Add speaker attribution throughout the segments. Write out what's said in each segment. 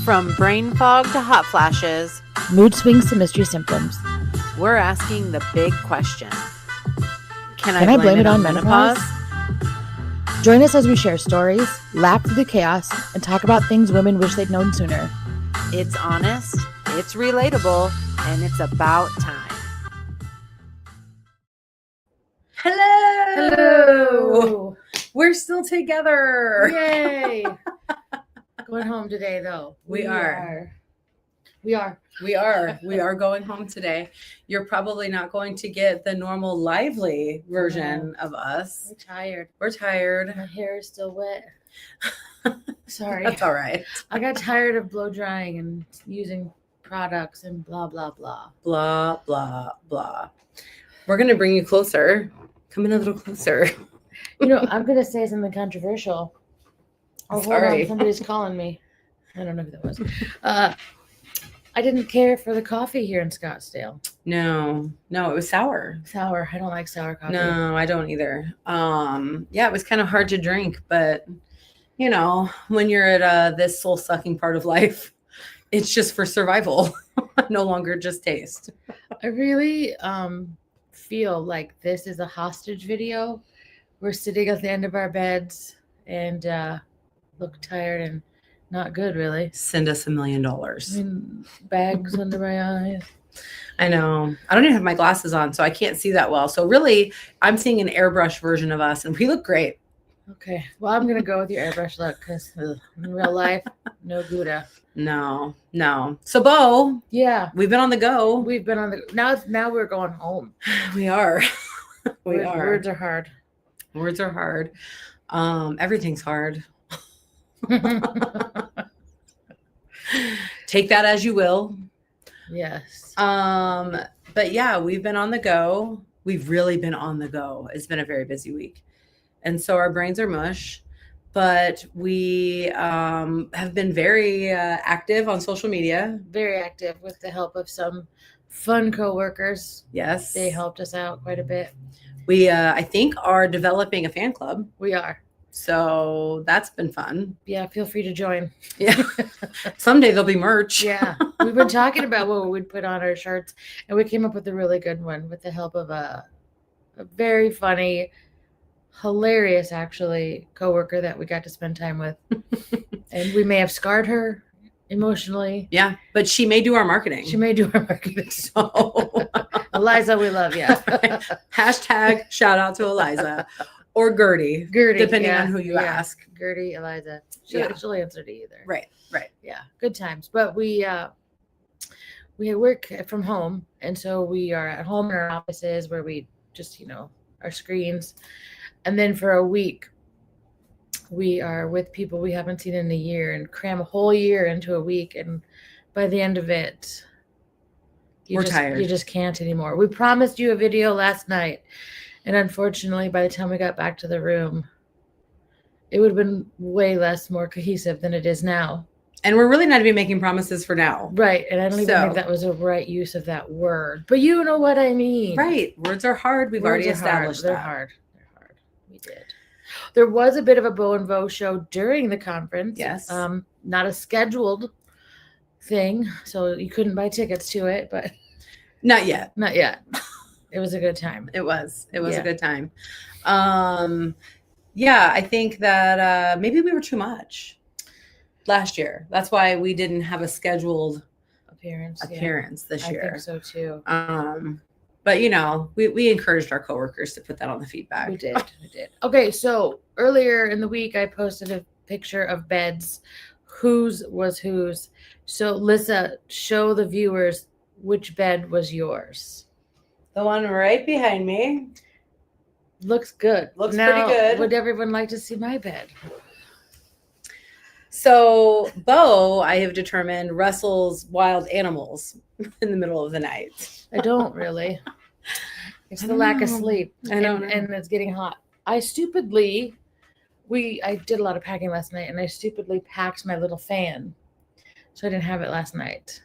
Speaker 1: From brain fog to hot flashes,
Speaker 2: mood swings to mystery symptoms.
Speaker 1: We're asking the big question. Can
Speaker 2: I blame it on menopause? Join us as we share stories, laugh through the chaos, and talk about things women wish they'd known sooner.
Speaker 1: It's honest, it's relatable, and it's about time.
Speaker 2: Hello!
Speaker 3: We're still together.
Speaker 2: Yay! Going home today, though.
Speaker 3: We are going home today. You're probably not going to get the normal lively version of us.
Speaker 2: We're tired.
Speaker 3: My
Speaker 2: hair is still wet. Sorry.
Speaker 3: That's all right.
Speaker 2: I got tired of blow drying and using products and blah, blah, blah.
Speaker 3: Blah, blah, blah. We're going to bring you closer. Come in a little closer.
Speaker 2: I'm going to say something controversial. Oh,
Speaker 3: sorry.
Speaker 2: Hold on. Somebody's calling me. I don't know who that was. I didn't care for the coffee here in Scottsdale.
Speaker 3: No, it was sour.
Speaker 2: Sour. I don't like sour coffee.
Speaker 3: No, I don't either. It was kind of hard to drink, but when you're at this soul-sucking part of life, it's just for survival, no longer just taste.
Speaker 2: I really feel like this is a hostage video. We're sitting at the end of our beds and look tired and not good, really.
Speaker 3: Send us $1 million.
Speaker 2: Bags under my eyes.
Speaker 3: I know. I don't even have my glasses on, so I can't see that well. So really, I'm seeing an airbrush version of us, and we look great.
Speaker 2: Okay. Well, I'm going to go with your airbrush look because in real life, no Gouda.
Speaker 3: No. So, Bo.
Speaker 2: Yeah.
Speaker 3: We've been on the go.
Speaker 2: Now we're going home.
Speaker 3: We are.
Speaker 2: Words are hard.
Speaker 3: Words are hard. Everything's hard. Take that as you will.
Speaker 2: Yes.
Speaker 3: But yeah, we've been on the go. We've really been on the go. It's been a very busy week. And so our brains are mush, but we have been very active on social media.
Speaker 2: Very active with the help of some fun coworkers.
Speaker 3: Yes.
Speaker 2: They helped us out quite a bit.
Speaker 3: We, I think, are developing a fan club.
Speaker 2: We are.
Speaker 3: So that's been fun.
Speaker 2: Yeah, feel free to join.
Speaker 3: Yeah. Someday there'll be merch.
Speaker 2: Yeah. We've been talking about what we'd put on our shirts, and we came up with a really good one with the help of a very funny, hilarious, actually, coworker that we got to spend time with. And we may have scarred her emotionally.
Speaker 3: Yeah, but she may do our marketing.
Speaker 2: So, Eliza, we love you.
Speaker 3: Hashtag shout out to Eliza. Or Gertie, depending on who you ask.
Speaker 2: Gertie, Eliza. She'll answer to either.
Speaker 3: Right.
Speaker 2: Yeah, good times. But we work from home, and so we are at home in our offices where we just, our screens. And then for a week, we are with people we haven't seen in a year and cram a whole year into a week. And by the end of it,
Speaker 3: we're tired.
Speaker 2: You just can't anymore. We promised you a video last night. And unfortunately, by the time we got back to the room, it would have been way more cohesive than it is now.
Speaker 3: And we're really not even making promises for now.
Speaker 2: Right. And I don't even think that was a right use of that word. But you know what I mean.
Speaker 3: Right. Words are hard. We've already established that.
Speaker 2: They're hard. We did. There was a bit of a Bo and Vo show during the conference.
Speaker 3: Yes.
Speaker 2: Not a scheduled thing. So you couldn't buy tickets to it, but.
Speaker 3: Not yet.
Speaker 2: It was a good time.
Speaker 3: It was a good time. I think that maybe we were too much last year. That's why we didn't have a scheduled appearance this year.
Speaker 2: I think so too.
Speaker 3: But we encouraged our coworkers to put that on the feedback.
Speaker 2: We did. Okay, so earlier in the week I posted a picture of beds. Whose was whose? So Lissa, show the viewers which bed was yours.
Speaker 3: The one right behind me.
Speaker 2: Looks good.
Speaker 3: Pretty good.
Speaker 2: Would everyone like to see my bed?
Speaker 3: So, Bo, I have determined, wrestles wild animals in the middle of the night.
Speaker 2: I don't really. It's the lack of sleep.
Speaker 3: I know.
Speaker 2: And it's getting hot. I did a lot of packing last night, and I stupidly packed my little fan. So I didn't have it last night.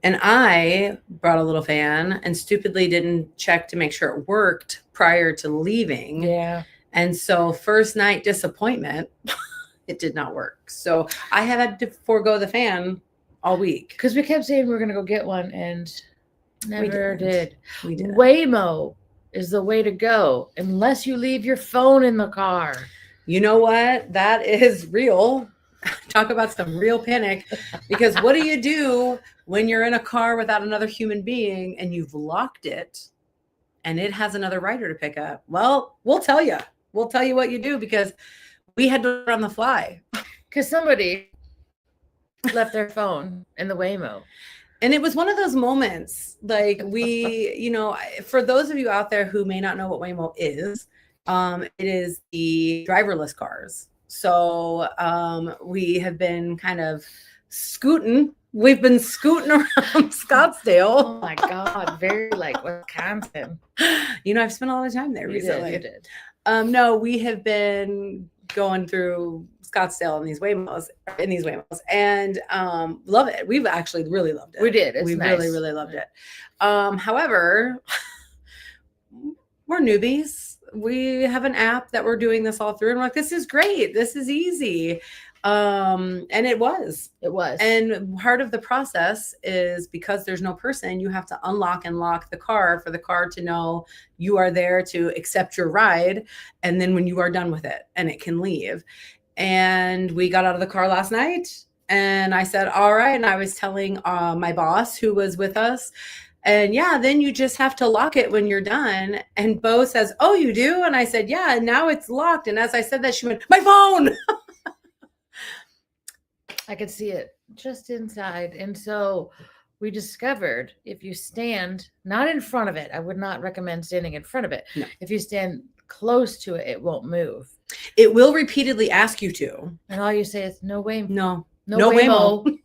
Speaker 3: And I brought a little fan and stupidly didn't check to make sure it worked prior to leaving.
Speaker 2: Yeah.
Speaker 3: And so first night disappointment, it did not work. So I have had to forego the fan all week.
Speaker 2: Because we kept saying we were going to go get one and never did.
Speaker 3: We did.
Speaker 2: Waymo is the way to go unless you leave your phone in the car.
Speaker 3: You know what? That is real. Talk about some real panic. Because what do you do when you're in a car without another human being and you've locked it and it has another rider to pick up? Well, we'll tell you. We'll tell you what you do because we had to on the fly.
Speaker 2: Because somebody left their phone in the Waymo.
Speaker 3: And it was one of those moments, like for those of you out there who may not know what Waymo is, it is the driverless cars. So we have been kind of scooting. We've been scooting around Scottsdale.
Speaker 2: Oh my God, very like Wisconsin.
Speaker 3: I've spent a lot of time there recently.
Speaker 2: You did.
Speaker 3: No, we have been going through Scottsdale in these Waymos, and love it. We've actually really loved it.
Speaker 2: We did. It's
Speaker 3: we
Speaker 2: nice.
Speaker 3: really, really loved it. However, we're newbies. We have an app that we're doing this all through, and we're like, this is great. This is easy. And it was. And part of the process is because there's no person, you have to unlock and lock the car for the car to know you are there to accept your ride. And then when you are done with it and it can leave. And we got out of the car last night and I said, all right. And I was telling my boss who was with us, and yeah, then you just have to lock it when you're done. And Bo says, oh, you do? And I said, yeah, and now it's locked. And as I said that, she went, my phone.
Speaker 2: I could see it just inside. And so we discovered if you stand not in front of it, I would not recommend standing in front of it.
Speaker 3: No.
Speaker 2: If you stand close to it, it won't move.
Speaker 3: It will repeatedly ask you to.
Speaker 2: And all you say is, no way.
Speaker 3: No
Speaker 2: Waymo.
Speaker 3: Waymo.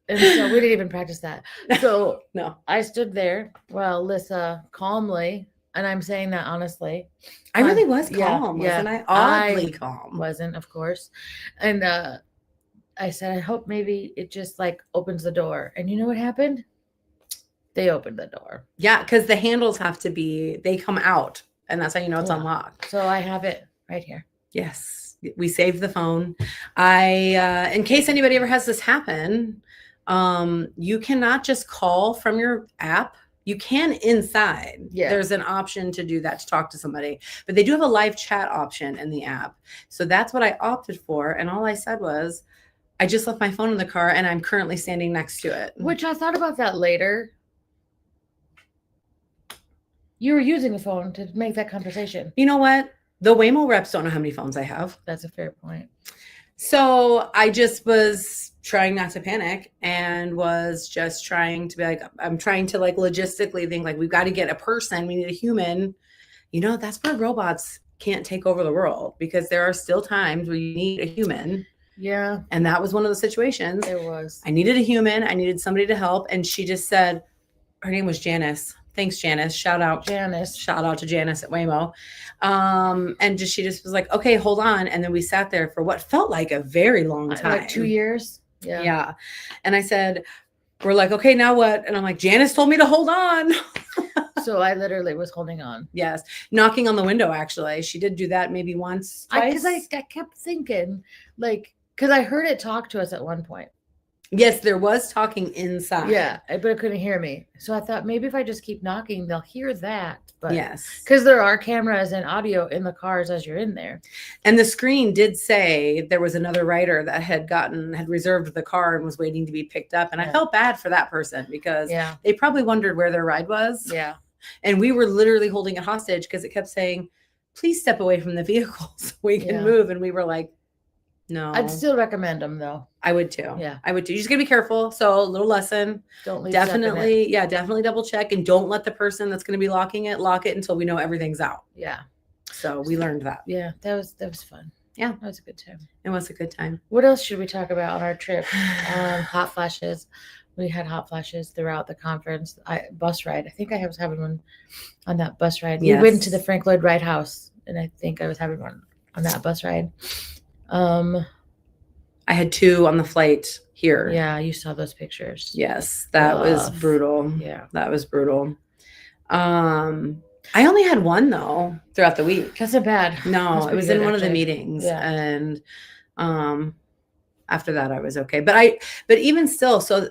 Speaker 2: And so we didn't even practice that. So
Speaker 3: No.
Speaker 2: I stood there while Lissa calmly, and I'm saying that honestly.
Speaker 3: I really was calm, wasn't I? Oddly calm.
Speaker 2: Wasn't, of course. And I said, I hope maybe it just like opens the door. And you know what happened? They opened the door.
Speaker 3: Yeah, because the handles they come out, and that's how you know it's unlocked.
Speaker 2: So I have it right here.
Speaker 3: Yes, we saved the phone. In case anybody ever has this happen, you cannot just call from your app. You can inside.
Speaker 2: Yeah.
Speaker 3: There's an option to do that, to talk to somebody. But they do have a live chat option in the app. So that's what I opted for. And all I said was, I just left my phone in the car and I'm currently standing next to it.
Speaker 2: Which I thought about that later. You were using the phone to make that conversation.
Speaker 3: You know what? The Waymo reps don't know how many phones I have.
Speaker 2: That's a fair point.
Speaker 3: So I just was trying not to panic and was just trying to be like, I'm trying to like logistically think like, we've got to get a person. We need a human. That's where robots can't take over the world, because there are still times where you need a human.
Speaker 2: Yeah.
Speaker 3: And that was one of the situations.
Speaker 2: It was.
Speaker 3: I needed a human. I needed somebody to help. And she just said, her name was Janice. Thanks, Janice. Shout out to Janice at Waymo. And she just was like, okay, hold on. And then we sat there for what felt like a very long time.
Speaker 2: Like 2 years. Yeah.
Speaker 3: Yeah. And I said, we're like, okay, now what? And I'm like, Janice told me to hold on.
Speaker 2: So I literally was holding on.
Speaker 3: Yes. Knocking on the window, actually. She did do that maybe once, twice.
Speaker 2: Because I kept thinking, like, because I heard it talk to us at one point.
Speaker 3: Yes, there was talking inside.
Speaker 2: Yeah, but it couldn't hear me. So I thought maybe if I just keep knocking, they'll hear that. But
Speaker 3: yes,
Speaker 2: because there are cameras and audio in the cars as you're in there.
Speaker 3: And the screen did say there was another rider that had reserved the car and was waiting to be picked up. And I felt bad for that person because they probably wondered where their ride was.
Speaker 2: Yeah.
Speaker 3: And we were literally holding it hostage because it kept saying, please step away from the vehicle so we can move. And we were like, no.
Speaker 2: I'd still recommend them though.
Speaker 3: I would too.
Speaker 2: Yeah.
Speaker 3: I would too. You just gotta be careful. So a little lesson.
Speaker 2: Don't leave
Speaker 3: definitely double check, and don't let the person that's gonna be locking it lock it until we know everything's out.
Speaker 2: Yeah.
Speaker 3: So we learned that.
Speaker 2: Yeah, that was fun.
Speaker 3: Yeah.
Speaker 2: That was a good time.
Speaker 3: It was a good time.
Speaker 2: What else should we talk about on our trip? Hot flashes. We had hot flashes throughout the conference. Bus ride. I think I was having one on that bus ride.
Speaker 3: Yes.
Speaker 2: We went to the Frank Lloyd Wright House, and I think I was having one on that bus ride.
Speaker 3: I had 2 on the flight here.
Speaker 2: Yeah, you saw those pictures.
Speaker 3: Yes, that was brutal.
Speaker 2: Yeah,
Speaker 3: that was brutal. I only had 1 though throughout the week.
Speaker 2: That's not bad.
Speaker 3: No, it was in one of the
Speaker 2: actually.
Speaker 3: meetings, and After that, I was okay. But even still, so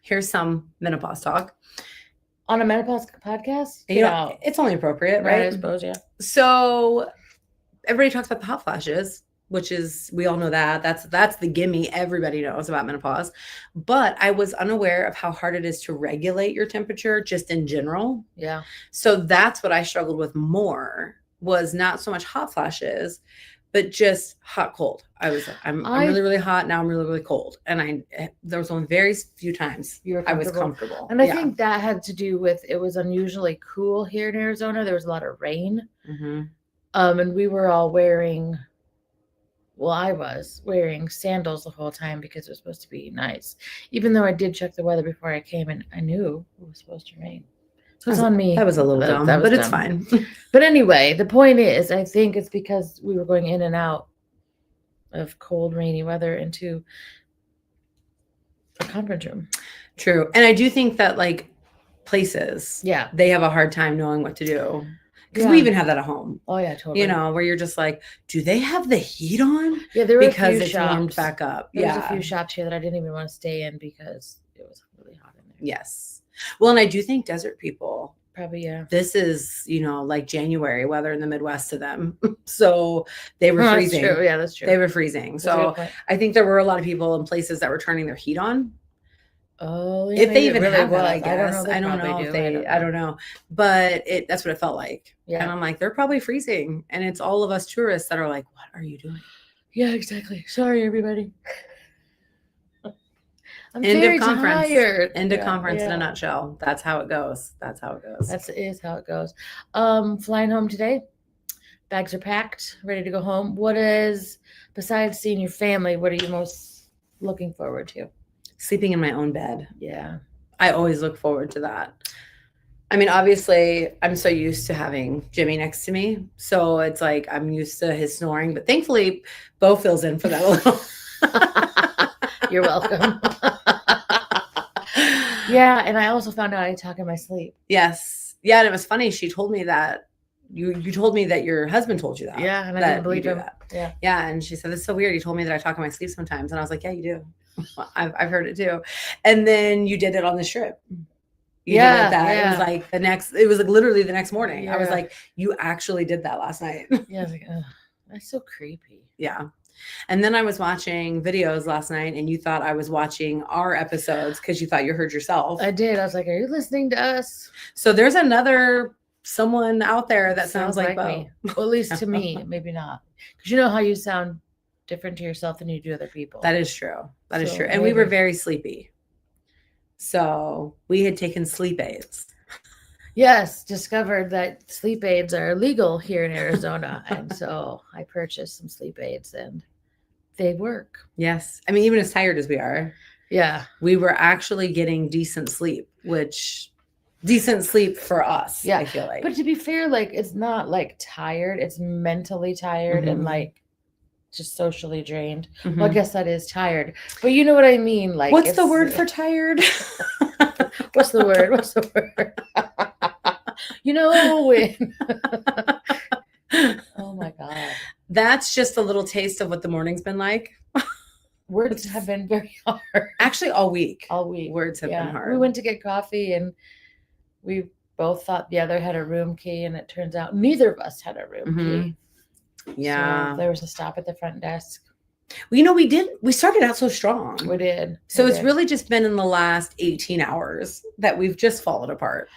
Speaker 3: here's some menopause talk.
Speaker 2: On a menopause podcast?
Speaker 3: You know, it's only appropriate, right?
Speaker 2: I suppose, yeah.
Speaker 3: So everybody talks about the hot flashes, which is, we all know that. That's the gimme everybody knows about menopause. But I was unaware of how hard it is to regulate your temperature just in general.
Speaker 2: Yeah.
Speaker 3: So that's what I struggled with more, was not so much hot flashes, but just hot cold. I'm really, really hot. Now I'm really, really cold. And there was only very few times I was comfortable.
Speaker 2: And I think that had to do with, it was unusually cool here in Arizona. There was a lot of rain.
Speaker 3: Mm-hmm.
Speaker 2: And we were all wearing, well, I was wearing sandals the whole time because it was supposed to be nice. Even though I did check the weather before I came and I knew it was supposed to rain. So it's on me.
Speaker 3: That was a little dumb, but it's fine.
Speaker 2: But anyway, the point is, I think it's because we were going in and out of cold, rainy weather into a conference room.
Speaker 3: True. And I do think that like places,
Speaker 2: yeah,
Speaker 3: they have a hard time knowing what to do. Because we even have that at home.
Speaker 2: Oh, yeah, totally.
Speaker 3: You know, where you're just like, do they have the heat on?
Speaker 2: Yeah, there were
Speaker 3: because
Speaker 2: a few
Speaker 3: it's
Speaker 2: shops.
Speaker 3: warmed back up.
Speaker 2: There was a few shops here that I didn't even want to stay in because it was really hot in there.
Speaker 3: Yes. Well, and I do think desert people,
Speaker 2: probably, yeah.
Speaker 3: This is, you know, like January weather in the Midwest to them. So they were freezing.
Speaker 2: That's true. Yeah, that's true.
Speaker 3: They were freezing. So I think there were a lot of people in places that were turning their heat on.
Speaker 2: Oh, yeah,
Speaker 3: if they even
Speaker 2: really
Speaker 3: have that,
Speaker 2: was.
Speaker 3: I guess. I don't know if they, I don't know. But that's what it felt like.
Speaker 2: Yeah.
Speaker 3: And I'm like, they're probably freezing. And it's all of us tourists that are like, what are you doing?
Speaker 2: Yeah, exactly. Sorry, everybody. I'm
Speaker 3: End
Speaker 2: very
Speaker 3: of conference.
Speaker 2: tired.
Speaker 3: End of conference in a nutshell. That's how it goes. That's how it goes.
Speaker 2: That is how it goes. Flying home today. Bags are packed, ready to go home. What is, besides seeing your family, what are you most looking forward to?
Speaker 3: Sleeping in my own bed.
Speaker 2: Yeah.
Speaker 3: I always look forward to that. I mean, obviously, I'm so used to having Jimmy next to me. So it's like I'm used to his snoring. But thankfully, Bo fills in for that a little.
Speaker 2: You're welcome. Yeah, and I also found out I talk in my sleep.
Speaker 3: Yes. Yeah, and it was funny. She told me that you told me that your husband told you that.
Speaker 2: Yeah, and I didn't believe him.
Speaker 3: Yeah. Yeah, and she said, "It's so weird. You told me that I talk in my sleep sometimes." And I was like, "Yeah, you do. I've heard it too." And then you did it on the trip. You did that. It was like it was like literally the next morning. I was like, "You actually did that last night."
Speaker 2: Yeah, I was like, "Ugh, that's so creepy."
Speaker 3: Yeah. And then I was watching videos last night and you thought I was watching our episodes because you thought you heard yourself.
Speaker 2: I did. I was like, are you listening to us?
Speaker 3: So there's someone out there that sounds like
Speaker 2: me. Well, at least to me, maybe not. Because you know how you sound different to yourself than you do other people.
Speaker 3: That is true. That is true. And we were very sleepy. So we had taken sleep aids.
Speaker 2: Yes, discovered that sleep aids are illegal here in Arizona. And so I purchased some sleep aids and they work.
Speaker 3: Yes. I mean, even as tired as we are.
Speaker 2: Yeah.
Speaker 3: We were actually getting decent sleep for us.
Speaker 2: Yeah.
Speaker 3: I feel like.
Speaker 2: But to be fair, like it's not like tired. It's mentally tired and like just socially drained.
Speaker 3: Mm-hmm.
Speaker 2: Well, I guess that is tired. But you know what I mean? Like
Speaker 3: what's the word for tired?
Speaker 2: What's the word? What's the word? You know when. Oh my God.
Speaker 3: That's just a little taste of what the morning's been like.
Speaker 2: Words have been very hard.
Speaker 3: Actually, all week.
Speaker 2: All week.
Speaker 3: Words have been hard.
Speaker 2: We went to get coffee and we both thought the other had a room key, and it turns out neither of us had a room key.
Speaker 3: Yeah.
Speaker 2: So there was a stop at the front desk.
Speaker 3: Well, you know, we started out so strong.
Speaker 2: We did.
Speaker 3: So it's really just been in the last 18 hours that we've just fallen apart.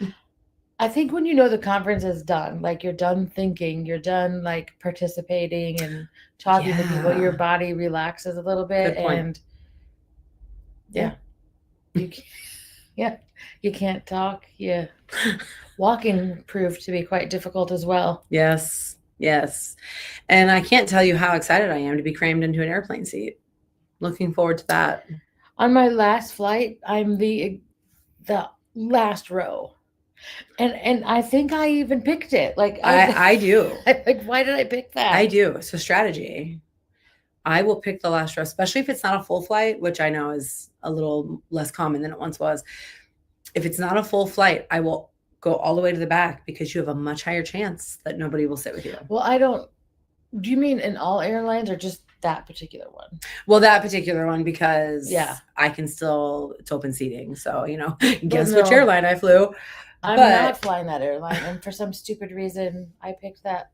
Speaker 2: I think when you know the conference is done, like you're done thinking, you're done like participating and talking to people, your body relaxes a little bit. And you can't talk. Yeah. Walking proved to be quite difficult as well.
Speaker 3: Yes. Yes. And I can't tell you how excited I am to be crammed into an airplane seat. Looking forward to that.
Speaker 2: On my last flight, I'm the last row. And I think I even picked it. Like
Speaker 3: I do.
Speaker 2: Like, why did I pick that?
Speaker 3: I do. So strategy. I will pick the last row, especially if it's not a full flight, which I know is a little less common than it once was. If it's not a full flight, I will go all the way to the back because you have a much higher chance that nobody will sit with you.
Speaker 2: Well, do you mean in all airlines or just that particular one.
Speaker 3: Well, that particular one, because
Speaker 2: Yeah.
Speaker 3: I can still, it's open seating. So, you know,
Speaker 2: Well,
Speaker 3: guess which
Speaker 2: no.
Speaker 3: airline I flew.
Speaker 2: I'm
Speaker 3: But
Speaker 2: not flying that airline, and for some stupid reason, I picked the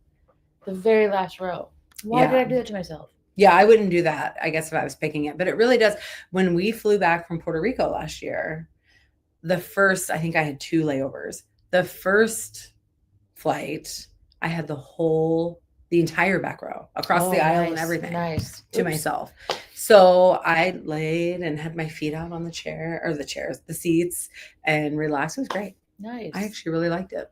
Speaker 2: very last row. Why did I do that to myself?
Speaker 3: Yeah, I wouldn't do that, I guess, if I was picking it. But it really does. When we flew back from Puerto Rico last year, I think I had 2 layovers. The first flight, I had the entire back row across the aisle and everything to myself. So I laid and had my feet out on the seats, and relaxed. It was great.
Speaker 2: Nice.
Speaker 3: I actually really liked it.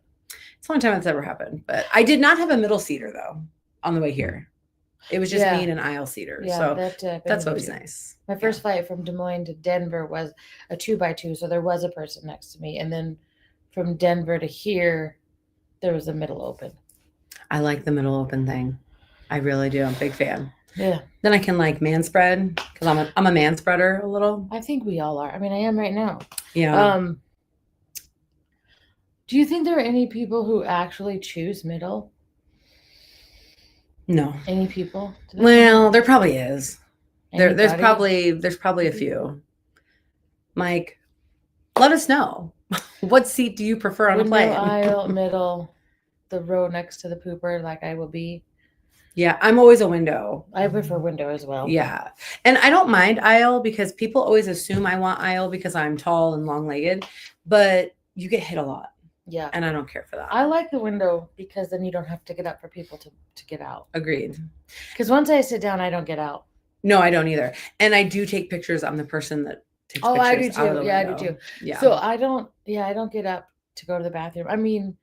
Speaker 3: It's the only time that's ever happened. But I did not have a middle seater, though, on the way here. It was just me and an aisle seater.
Speaker 2: Yeah,
Speaker 3: so that's always nice.
Speaker 2: My first flight from Des Moines to Denver was a 2x2. So there was a person next to me. And then from Denver to here, there was a middle open.
Speaker 3: I like the middle open thing. I really do. I'm a big fan.
Speaker 2: Yeah.
Speaker 3: Then I can like man spread, because I'm a man spreader a little.
Speaker 2: I think we all are. I mean, I am right now.
Speaker 3: Yeah.
Speaker 2: Do you think there are any people who actually choose middle?
Speaker 3: No.
Speaker 2: Any people?
Speaker 3: Well, there probably is.
Speaker 2: Anybody?
Speaker 3: There's probably a few. Mike, let us know. What seat do you prefer on a plane?
Speaker 2: Aisle, middle, the row next to the pooper, like I will be.
Speaker 3: Yeah, I'm always a window.
Speaker 2: I prefer window as well.
Speaker 3: Yeah. And I don't mind aisle, because people always assume I want aisle because I'm tall and long-legged, but you get hit a lot.
Speaker 2: Yeah.
Speaker 3: And I don't care for that.
Speaker 2: I like the window because then you don't have to get up for people to get out.
Speaker 3: Agreed.
Speaker 2: Because once I sit down, I don't get out.
Speaker 3: No, I don't either. And I do take pictures. I'm the person that takes pictures.
Speaker 2: I do too.
Speaker 3: Out of the
Speaker 2: Yeah,
Speaker 3: window.
Speaker 2: I do too.
Speaker 3: Yeah.
Speaker 2: So I don't get up to go to the bathroom. I mean,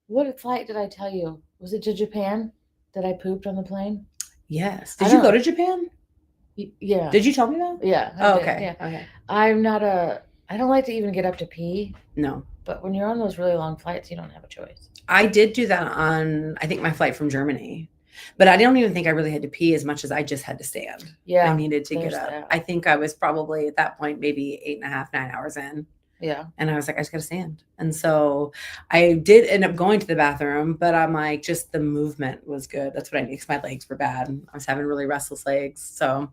Speaker 2: what flight did I tell you? Was it to Japan that I pooped on the plane?
Speaker 3: Yes. Did you go to Japan?
Speaker 2: Yeah.
Speaker 3: Did you tell me that?
Speaker 2: Yeah.
Speaker 3: Oh, okay.
Speaker 2: Yeah.
Speaker 3: Okay.
Speaker 2: I don't like to even get up to pee.
Speaker 3: No.
Speaker 2: But when you're on those really long flights, you don't have a choice.
Speaker 3: I did do that on, I think, my flight from Germany. But I don't even think I really had to pee as much as I just had to stand.
Speaker 2: Yeah.
Speaker 3: I needed to get up.
Speaker 2: That.
Speaker 3: I think I was probably at that point maybe 8.5, 9 hours in.
Speaker 2: Yeah.
Speaker 3: And I was like, I just got to stand. And so I did end up going to the bathroom, but I'm like, just the movement was good. That's what I need, because my legs were bad. I was having really restless legs. So,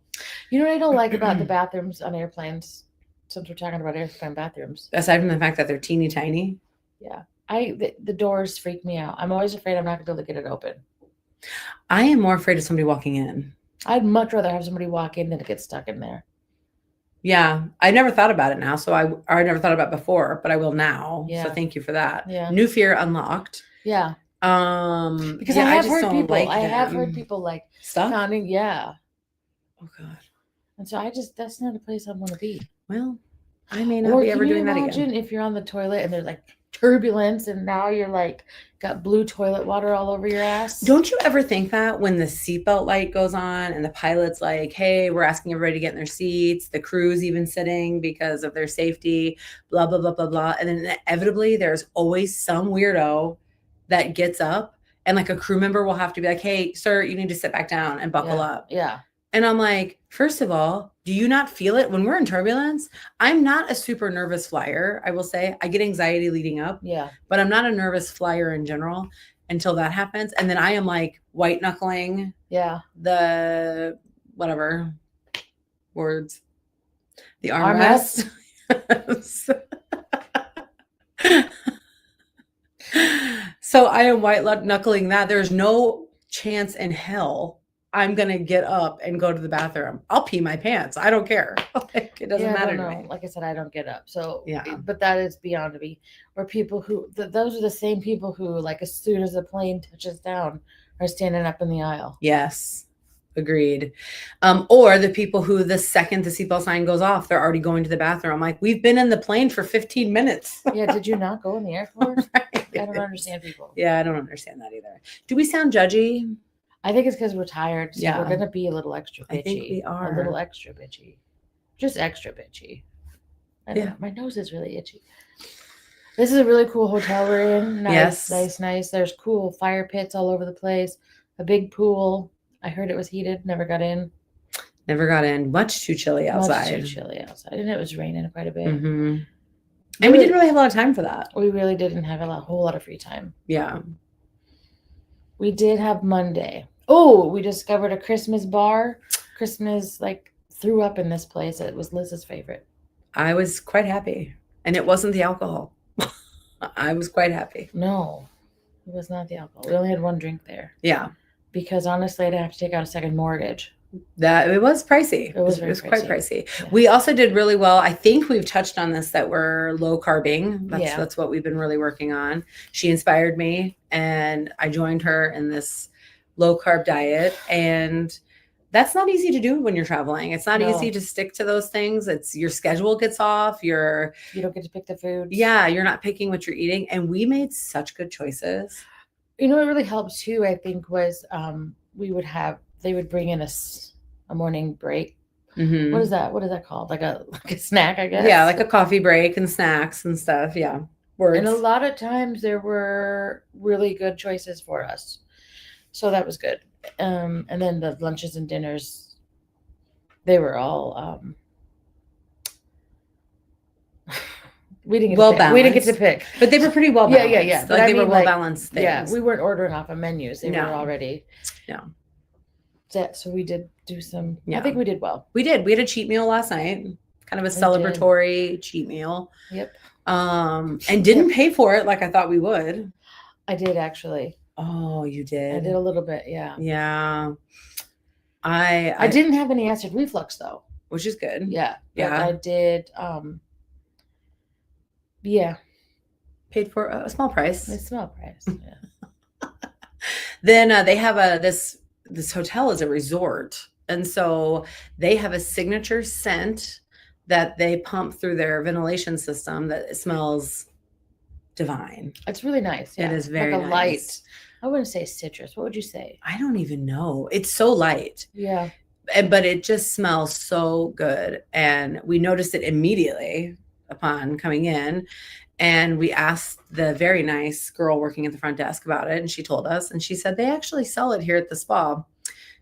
Speaker 2: you know what I don't like about the bathrooms on airplanes, since we're talking about airplane bathrooms?
Speaker 3: Aside from the fact that they're teeny tiny.
Speaker 2: Yeah. The doors freak me out. I'm always afraid I'm not going to be able to get it open.
Speaker 3: I am more afraid of somebody walking in.
Speaker 2: I'd much rather have somebody walk in than to get stuck in there.
Speaker 3: Yeah, I never thought about it now. So I never thought about it before, but I will now.
Speaker 2: Yeah.
Speaker 3: So thank you for that.
Speaker 2: Yeah.
Speaker 3: New fear unlocked.
Speaker 2: Yeah.
Speaker 3: Because
Speaker 2: I have heard people. I have heard people like
Speaker 3: stuff.
Speaker 2: Pounding. Yeah.
Speaker 3: Oh God.
Speaker 2: And so that's not a place I want to be.
Speaker 3: Well, I may not be ever doing that again.
Speaker 2: Imagine if you're on the toilet and there's like turbulence, and now you're like got blue toilet water all over your ass.
Speaker 3: Don't you ever think that when the seatbelt light goes on and the pilot's like, hey, we're asking everybody to get in their seats, the crew's even sitting because of their safety, blah, blah, blah, blah, blah. And then inevitably there's always some weirdo that gets up, and like a crew member will have to be like, hey, sir, you need to sit back down and buckle up.
Speaker 2: Yeah.
Speaker 3: And I'm like, first of all, do you not feel it when we're in turbulence? I'm not a super nervous flyer. I will say I get anxiety leading up.
Speaker 2: Yeah.
Speaker 3: But I'm not a nervous flyer in general until that happens. And then I am like white knuckling.
Speaker 2: Yeah.
Speaker 3: The whatever words. The armrest. So I am white knuckling that. There's no chance in hell I'm going to get up and go to the bathroom. I'll pee my pants. I don't care. Like, it doesn't matter to me.
Speaker 2: Like I said, I don't get up. So,
Speaker 3: yeah.
Speaker 2: But that is beyond me. Or people who, those are the same people who, like, as soon as the plane touches down, are standing up in the aisle.
Speaker 3: Yes. Agreed. Or the people who the second the seatbelt sign goes off, they're already going to the bathroom. I'm like, we've been in the plane for 15 minutes.
Speaker 2: Yeah. Did you not go in the airport?
Speaker 3: Right.
Speaker 2: I don't understand people.
Speaker 3: Yeah. I don't understand that either. Do we sound judgy?
Speaker 2: I think it's because we're tired. So we're going to be a little extra bitchy.
Speaker 3: I think we are.
Speaker 2: A little extra bitchy. Just extra bitchy. I don't know. My nose is really itchy. This is a really cool hotel we're in. Nice, nice. There's cool fire pits all over the place. A big pool. I heard it was heated. Never got in.
Speaker 3: Much too chilly outside.
Speaker 2: And it was raining quite a bit.
Speaker 3: Mm-hmm. And we didn't really have a lot of time for that.
Speaker 2: We really didn't have a whole lot of free time.
Speaker 3: Yeah.
Speaker 2: We did have Monday. Oh, we discovered a Christmas bar. Christmas, like, threw up in this place. It was Liz's favorite.
Speaker 3: I was quite happy. And it wasn't the alcohol. I was quite happy.
Speaker 2: No, it was not the alcohol. We only had one drink there.
Speaker 3: Yeah.
Speaker 2: Because honestly, I'd have to take out a second mortgage.
Speaker 3: That it was pricey.
Speaker 2: It was
Speaker 3: quite pricey.
Speaker 2: Yeah.
Speaker 3: We also did really well. I think we've touched on this, that we're low carbing.
Speaker 2: Yeah.
Speaker 3: That's what we've been really working on. She inspired me and I joined her in this low carb diet, and that's not easy to do when you're traveling. It's not
Speaker 2: No.
Speaker 3: easy to stick to those things. It's your schedule gets off.
Speaker 2: You don't get to pick the food.
Speaker 3: Yeah, you're not picking what you're eating, and we made such good choices.
Speaker 2: You know what really helped too, I think, was they would bring in a morning break.
Speaker 3: Mm-hmm.
Speaker 2: What is that called? Like a snack, I guess.
Speaker 3: Yeah, like a coffee break and snacks and stuff. Yeah. Words.
Speaker 2: And a lot of times there were really good choices for us. So that was good. And then the lunches and dinners, they were all we didn't get to pick.
Speaker 3: But they were pretty well balanced.
Speaker 2: Yeah.
Speaker 3: Like they were well balanced things.
Speaker 2: Yeah, we weren't ordering off of menus. They
Speaker 3: No.
Speaker 2: were already.
Speaker 3: No.
Speaker 2: So we did do some.
Speaker 3: Yeah.
Speaker 2: I think we did well.
Speaker 3: We did. We had a cheat meal last night. Kind of a celebratory cheat meal.
Speaker 2: Yep.
Speaker 3: And didn't pay for it like I thought we would.
Speaker 2: I did actually.
Speaker 3: Oh, you did.
Speaker 2: I did a little bit, yeah.
Speaker 3: Yeah. I
Speaker 2: didn't have any acid reflux though.
Speaker 3: Which is good.
Speaker 2: Yeah.
Speaker 3: Yeah.
Speaker 2: I did yeah.
Speaker 3: Paid for a small price.
Speaker 2: A small price. Yeah.
Speaker 3: Then they have this hotel is a resort. And so they have a signature scent that they pump through their ventilation system that smells divine.
Speaker 2: It's really nice. Yeah.
Speaker 3: It is very
Speaker 2: like a
Speaker 3: nice.
Speaker 2: light. I wouldn't say citrus. What would you say?
Speaker 3: I don't even know. It's so light.
Speaker 2: Yeah.
Speaker 3: But it just smells so good. And we noticed it immediately upon coming in. And we asked the very nice girl working at the front desk about it. And she told us, and she said, they actually sell it here at the spa.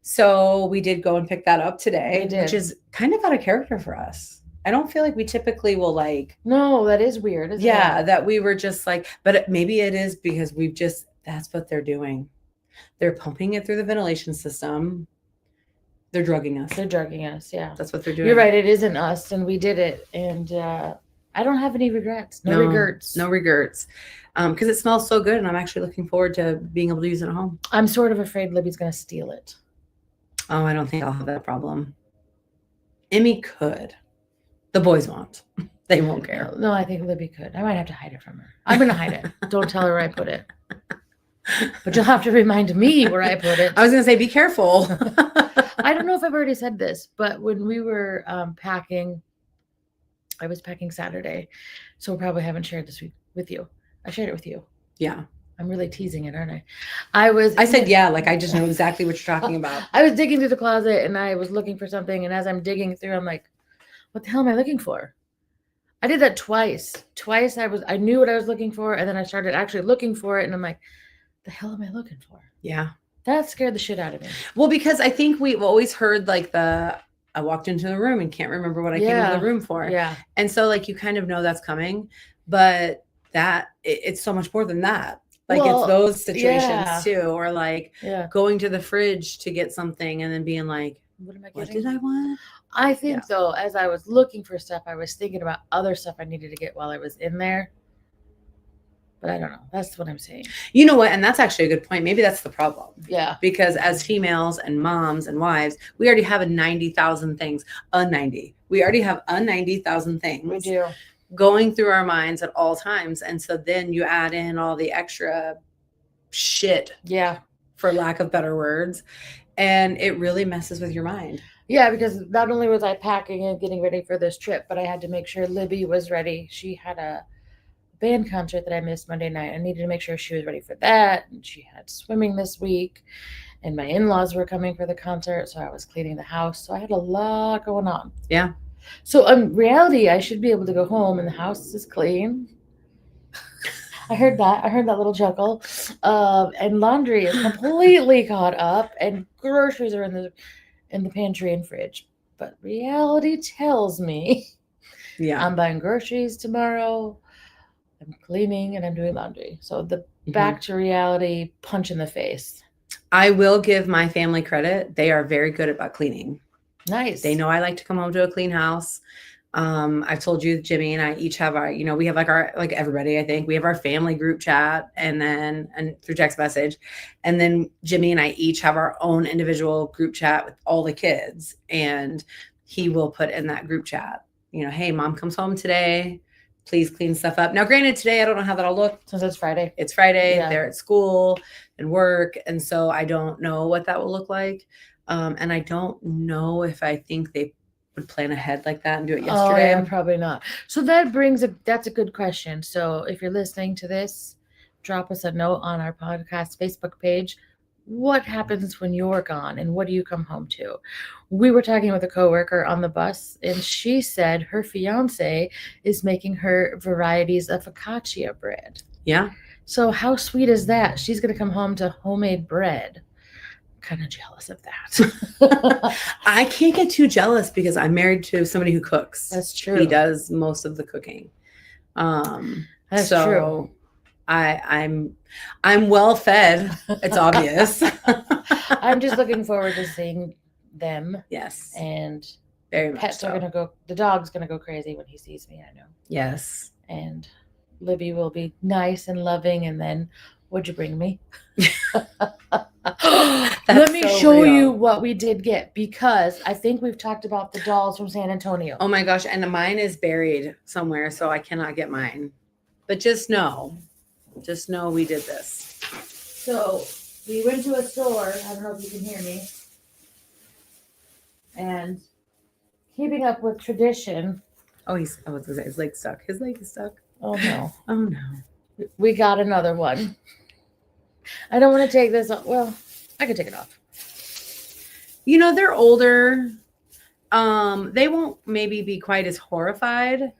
Speaker 3: So we did go and pick that up today, which is kind of out of character for us. I don't feel like we typically will like.
Speaker 2: No, that is weird. Isn't
Speaker 3: Yeah,
Speaker 2: it?
Speaker 3: that we were just like, but maybe it is because that's what they're doing. They're pumping it through the ventilation system. They're drugging us.
Speaker 2: Yeah.
Speaker 3: That's what they're doing.
Speaker 2: You're right. It isn't us. And we did it. And I don't have any regrets. No regrets.
Speaker 3: No regrets. Because it smells so good. And I'm actually looking forward to being able to use it at home.
Speaker 2: I'm sort of afraid Libby's going to steal it.
Speaker 3: Oh, I don't think I'll have that problem. Emmy could. The boys won't. They won't care.
Speaker 2: No, I think Libby could. I might have to hide it from her. I'm going to hide it. Don't tell her where I put it. But you'll have to remind me where I put it.
Speaker 3: I was going to say, be careful.
Speaker 2: I don't know if I've already said this, but when we were packing, I was packing Saturday. So probably haven't shared this with you. I shared it with you.
Speaker 3: Yeah.
Speaker 2: I'm really teasing it, aren't I?
Speaker 3: I said, yeah, like I just know exactly what you're talking about.
Speaker 2: I was digging through the closet and I was looking for something. And as I'm digging through, I'm like, what the hell am I looking for? I did that twice. I knew what I was looking for. And then I started actually looking for it. And I'm like, the hell am I looking for?
Speaker 3: Yeah.
Speaker 2: That scared the shit out of me.
Speaker 3: Well, because I think we've always heard like I walked into the room and can't remember what I came into the room for.
Speaker 2: Yeah.
Speaker 3: And so like, you kind of know that's coming, but it's so much more than that. Like it's those situations too, or like going to the fridge to get something and then being like,
Speaker 2: what am I
Speaker 3: what
Speaker 2: getting?
Speaker 3: did I want?
Speaker 2: I think though, as I was looking for stuff, I was thinking about other stuff I needed to get while I was in there. But I don't know. That's what I'm saying.
Speaker 3: You know what? And that's actually a good point. Maybe that's the problem.
Speaker 2: Yeah.
Speaker 3: Because as females and moms and wives, we already have 90,000 things. We already have 90,000 things.
Speaker 2: We do.
Speaker 3: Going through our minds at all times. And so then you add in all the extra shit.
Speaker 2: Yeah.
Speaker 3: For lack of better words. And it really messes with your mind.
Speaker 2: Yeah, because not only was I packing and getting ready for this trip, but I had to make sure Libby was ready. She had a band concert that I missed Monday night. I needed to make sure she was ready for that. And she had swimming this week. And my in-laws were coming for the concert. So I was cleaning the house. So I had a lot going on.
Speaker 3: Yeah.
Speaker 2: So in reality, I should be able to go home and the house is clean. I heard that little chuckle. And laundry is completely caught up. And groceries are in the pantry and fridge. But reality tells me I'm buying groceries tomorrow. I'm cleaning and I'm doing laundry. So back to reality, punch in the face.
Speaker 3: I will give my family credit. They are very good about cleaning.
Speaker 2: Nice.
Speaker 3: They know I like to come home to a clean house. I've told you, Jimmy and I each have our, we have like everybody, I think we have our family group chat and through text message. And then Jimmy and I each have our own individual group chat with all the kids. And he will put in that group chat, hey, mom comes home today. Please clean stuff up. Now, granted, today, I don't know how that'll look.
Speaker 2: Since it's Friday.
Speaker 3: It's Friday.
Speaker 2: Yeah.
Speaker 3: They're at school and work. And so I don't know what that will look like. And I don't know if I think they would plan ahead like that and do it yesterday.
Speaker 2: Oh, yeah, probably not. So that's a good question. So if you're listening to this, drop us a note on our podcast Facebook page. What happens when you're gone and what do you come home to? We were talking with a coworker on the bus and she said her fiance is making her varieties of focaccia bread.
Speaker 3: Yeah.
Speaker 2: So how sweet is that? She's going to come home to homemade bread. Kind of jealous of that.
Speaker 3: I can't get too jealous because I'm married to somebody who cooks.
Speaker 2: That's true.
Speaker 3: He does most of the cooking.
Speaker 2: That's
Speaker 3: so
Speaker 2: true.
Speaker 3: I'm well fed. It's obvious.
Speaker 2: I'm just looking forward to seeing them.
Speaker 3: Yes.
Speaker 2: And
Speaker 3: very much
Speaker 2: pets
Speaker 3: so.
Speaker 2: are gonna go. The dog's gonna go crazy when he sees me. I know.
Speaker 3: Yes.
Speaker 2: And Libby will be nice and loving, and then. What'd you bring me? Let me show you what we did get because I think we've talked about the dolls from San Antonio.
Speaker 3: Oh my gosh. And mine is buried somewhere, so I cannot get mine. But just know we did this.
Speaker 2: So we went to a store. I don't know if you can hear me. And keeping up with tradition.
Speaker 3: Oh, I was going to say his leg's stuck. His leg is stuck.
Speaker 2: Oh no.
Speaker 3: Oh no.
Speaker 2: We got another one. I don't want to take this off. Well, I can take it off.
Speaker 3: They're older. They won't maybe be quite as horrified.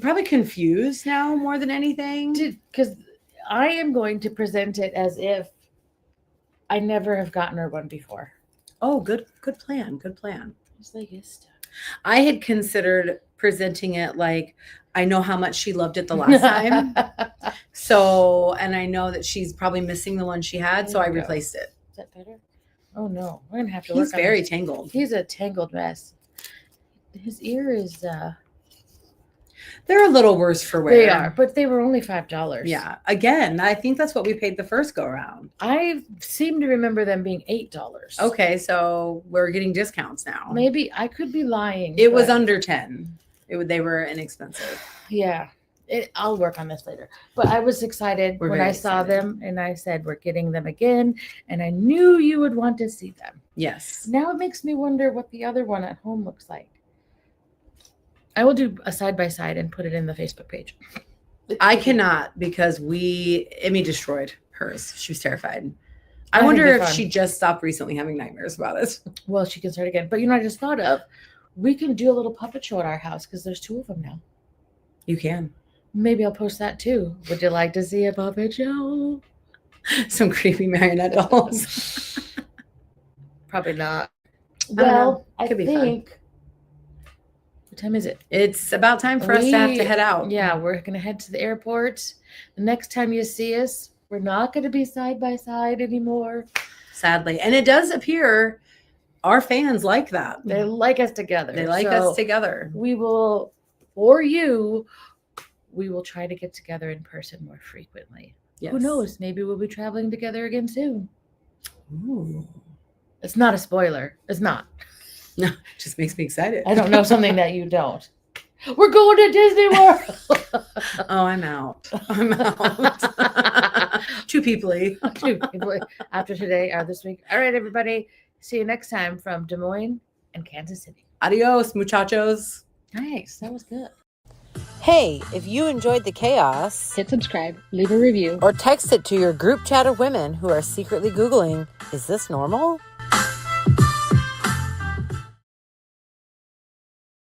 Speaker 3: Probably confused now more than anything.
Speaker 2: Because I am going to present it as if I never have gotten her one before.
Speaker 3: Oh, good plan. Good plan.
Speaker 2: It's like it's stuck.
Speaker 3: I had considered presenting it like I know how much she loved it the last time. So, and I know that she's probably missing the one she had, so I replaced it.
Speaker 2: Is that better? Oh no, we're gonna have to.
Speaker 3: He's very tangled.
Speaker 2: He's a tangled mess. His ear is.
Speaker 3: They're a little worse for wear.
Speaker 2: They are, but they were only $5.
Speaker 3: Yeah. Again, I think that's what we paid the first go around.
Speaker 2: I seem to remember them being $8.
Speaker 3: Okay, so we're getting discounts now.
Speaker 2: Maybe I could be lying.
Speaker 3: It was under 10. They were inexpensive.
Speaker 2: Yeah. I'll work on this later. But I was excited when I saw them and I said, we're getting them again. And I knew you would want to see them.
Speaker 3: Yes.
Speaker 2: Now it makes me wonder what the other one at home looks like. I will do a side-by-side and put it in the Facebook page.
Speaker 3: I cannot because Emmy destroyed hers. She was terrified. I wonder if she just stopped recently having nightmares about it.
Speaker 2: Well, she can start again. But I just thought of, we can do a little puppet show at our house because there's 2 of them now.
Speaker 3: You can.
Speaker 2: Maybe I'll post that too. Would you like to see a puppet show?
Speaker 3: Some creepy marionette dolls.
Speaker 2: Probably not.
Speaker 3: Well,
Speaker 2: I think. Fun. What time is it?
Speaker 3: It's about time for us to have to head out.
Speaker 2: Yeah, we're going to head to the airport. The next time you see us, we're not going to be side by side anymore.
Speaker 3: Sadly. And it does appear our fans like that.
Speaker 2: They like us together.
Speaker 3: They like us together.
Speaker 2: We will, for you, we will try to get together in person more frequently. Yes. Who knows? Maybe we'll be traveling together again soon.
Speaker 3: Ooh.
Speaker 2: It's not a spoiler. It's not.
Speaker 3: No, it just makes me excited.
Speaker 2: I don't know something that you don't. We're going to Disney World.
Speaker 3: Oh, I'm out. I'm out. Too people-y.
Speaker 2: Too people-y. After today or this week. All right, everybody. See you next time from Des Moines and Kansas City.
Speaker 3: Adios, muchachos.
Speaker 2: Nice. That was good.
Speaker 1: Hey, if you enjoyed the chaos,
Speaker 2: hit subscribe, leave a review,
Speaker 1: or text it to your group chat of women who are secretly Googling, is this normal?